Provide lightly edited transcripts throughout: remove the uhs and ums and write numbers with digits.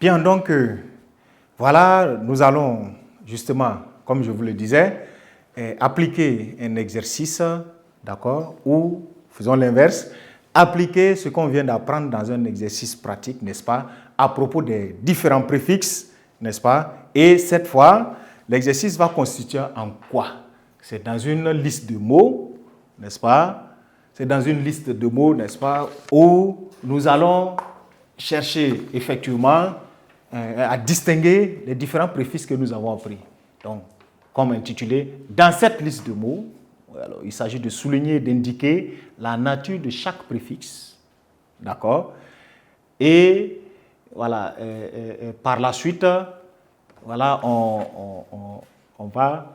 Bien, donc, voilà, nous allons justement, comme je vous le disais, appliquer un exercice, d'accord, ou, faisons l'inverse, appliquer ce qu'on vient d'apprendre dans un exercice pratique, n'est-ce pas, à propos des différents préfixes, n'est-ce pas, et cette fois, l'exercice va constituer en quoi? C'est dans une liste de mots, n'est-ce pas? C'est dans une liste de mots, n'est-ce pas, où nous allons chercher effectivement à distinguer les différents préfixes que nous avons appris. Donc, comme intitulé, dans cette liste de mots, alors, il s'agit de souligner, d'indiquer la nature de chaque préfixe, d'accord? Et voilà, par la suite, voilà, on va,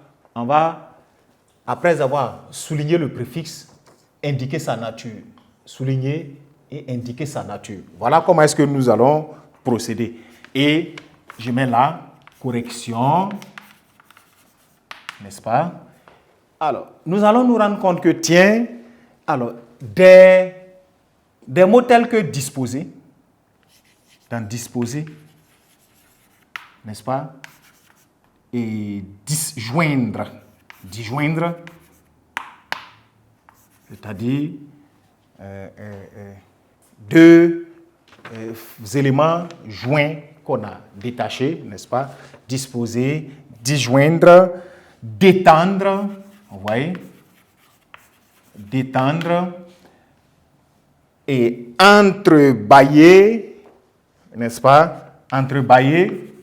après avoir souligné le préfixe, indiquer sa nature. Souligner et indiquer sa nature. Voilà comment est-ce que nous allons procéder. Et je mets là, correction, n'est-ce pas? Alors, nous allons nous rendre compte que, tiens, alors, des mots tels que disposer, dans disposer, n'est-ce pas? Et disjoindre, c'est-à-dire deux éléments joints qu'on a détachés, n'est-ce pas? Disposer, disjoindre, détendre, vous voyez? Détendre et entrebâiller, n'est-ce pas? Entrebâiller.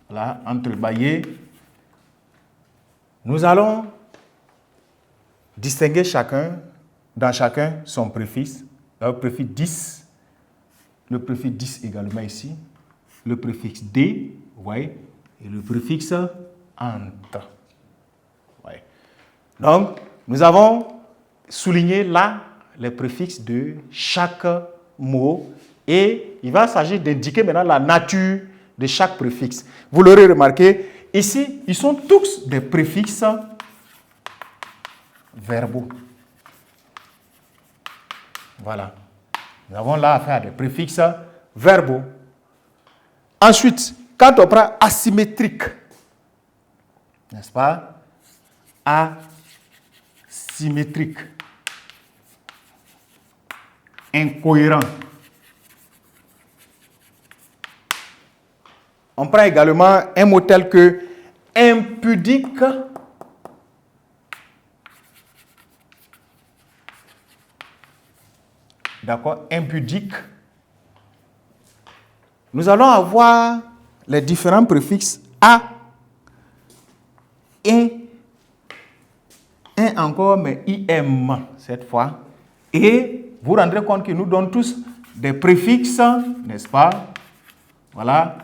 Voilà, entrebâiller. Nous allons distinguer dans chacun son préfixe. Le préfixe 10, le préfixe 10 également ici, le préfixe D, vous voyez, et le préfixe entre. Ouais. Donc, nous avons souligné là les préfixes de chaque mot et il va s'agir d'indiquer maintenant la nature de chaque préfixe. Vous l'aurez remarqué, ici, ils sont tous des préfixes verbaux. Voilà. Nous avons là affaire à des préfixes verbaux. Ensuite, quand on prend asymétrique, n'est-ce pas? Asymétrique. Incohérent. On prend également un mot tel que impudique. D'accord? Impudique. Nous allons avoir les différents préfixes a, et, un encore, mais im cette fois. Et vous rendrez compte qu'ils nous donnent tous des préfixes, n'est-ce pas? Voilà.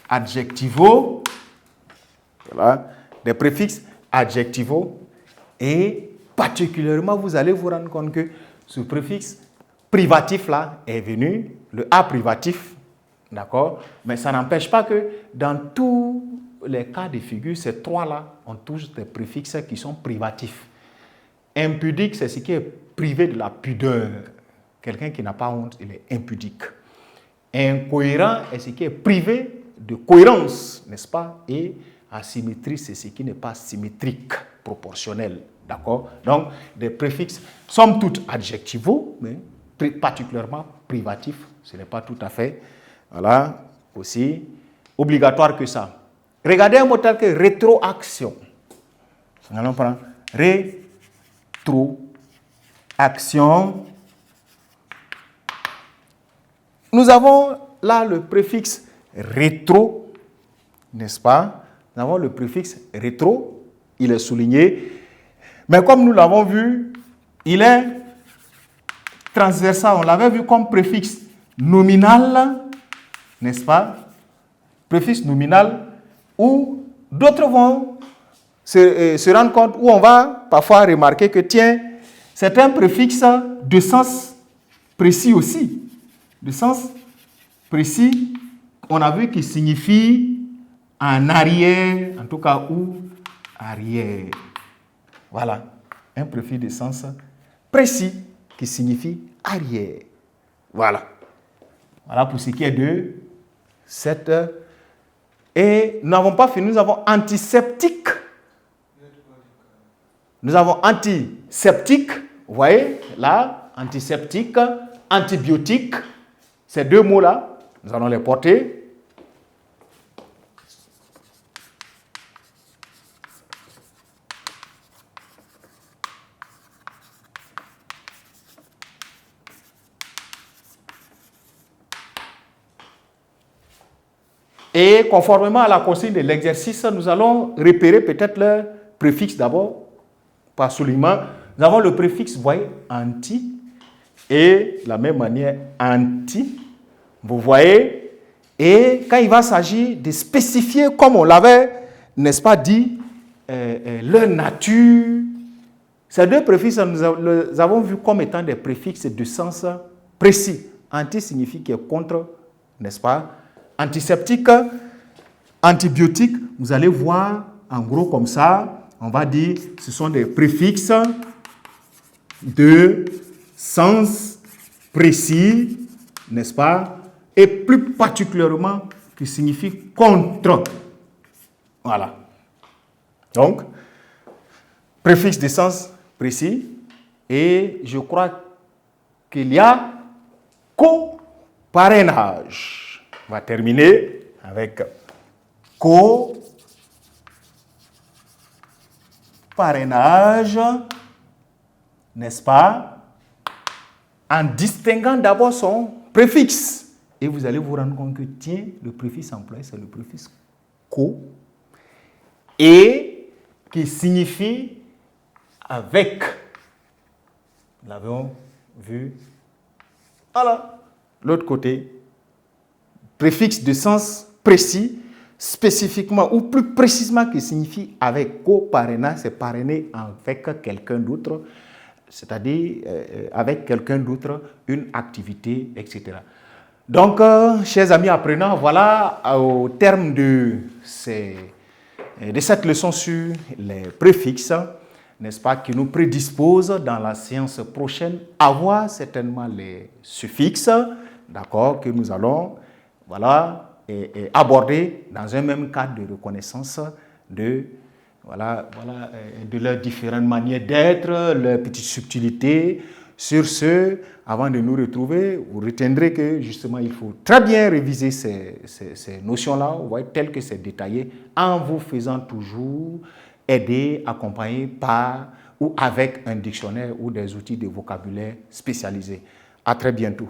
Adjectivaux. Voilà. Des préfixes adjectivaux. Et particulièrement, vous allez vous rendre compte que ce préfixe privatif-là est venu, le A privatif, d'accord? Mais ça n'empêche pas que dans tous les cas de figure, ces trois-là ont tous des préfixes qui sont privatifs. Impudique, c'est ce qui est privé de la pudeur. Quelqu'un qui n'a pas honte, il est impudique. Incohérent est ce qui est privé de cohérence, n'est-ce pas? Et asymétrie, c'est ce qui n'est pas symétrique, proportionnel, d'accord? Donc, des préfixes, somme toute adjectivaux, mais particulièrement privatifs, ce n'est pas tout à fait, voilà, aussi obligatoire que ça. Regardez un mot tel que rétroaction. Nous allons prendre rétroaction. Nous avons là le préfixe rétro, n'est-ce pas? Nous avons le préfixe rétro, il est souligné. Mais comme nous l'avons vu, il est transversal. On l'avait vu comme préfixe nominal, n'est-ce pas? Préfixe nominal, où d'autres vont se rendre compte, où on va parfois remarquer que, tiens, c'est un préfixe de sens précis aussi. De sens précis, on a vu qu'il signifie en arrière, en tout cas, ou arrière. Voilà, un préfixe de sens précis qui signifie arrière. Voilà. Voilà pour ce qui est de cette. Et nous n'avons pas fini, nous avons antiseptique. Nous avons antiseptique, vous voyez, là, antiseptique, antibiotique. Ces deux mots-là, nous allons les porter. Et conformément à la consigne de l'exercice, nous allons repérer peut-être le préfixe d'abord, par soulignement. Nous avons le préfixe, vous voyez, anti, et de la même manière, anti, vous voyez. Et quand il va s'agir de spécifier, comme on l'avait, n'est-ce pas, dit, leur nature, ces deux préfixes, nous les avons vus comme étant des préfixes de sens précis. Anti signifie qu'il est contre, n'est-ce pas? Antiseptique, antibiotique, vous allez voir, en gros comme ça, on va dire, ce sont des préfixes de sens précis, n'est-ce pas? Et plus particulièrement, qui signifie contre. Voilà. Donc, préfixe de sens précis, et je crois qu'il y a coparrainage. On va terminer avec coparrainage, n'est-ce pas? En distinguant d'abord son préfixe. Et vous allez vous rendre compte que, tiens, le préfixe employé, c'est le préfixe co, et qui signifie avec. Nous l'avons vu. Voilà. L'autre côté, préfixe de sens précis, spécifiquement ou plus précisément qui signifie avec. Coparrainage, c'est parrainer avec quelqu'un d'autre, c'est-à-dire avec quelqu'un d'autre, une activité, etc. Donc, chers amis apprenants, voilà au terme de cette leçon sur les préfixes, n'est-ce pas, qui nous prédispose dans la séance prochaine à voir certainement les suffixes, d'accord, que nous allons, voilà, et aborder dans un même cadre de reconnaissance de, voilà, de leurs différentes manières d'être, leurs petites subtilités. Sur ce, avant de nous retrouver, vous retiendrez que justement il faut très bien réviser ces notions-là, vous voyez, telles que c'est détaillé, en vous faisant toujours aider, accompagner par ou avec un dictionnaire ou des outils de vocabulaire spécialisés. À très bientôt.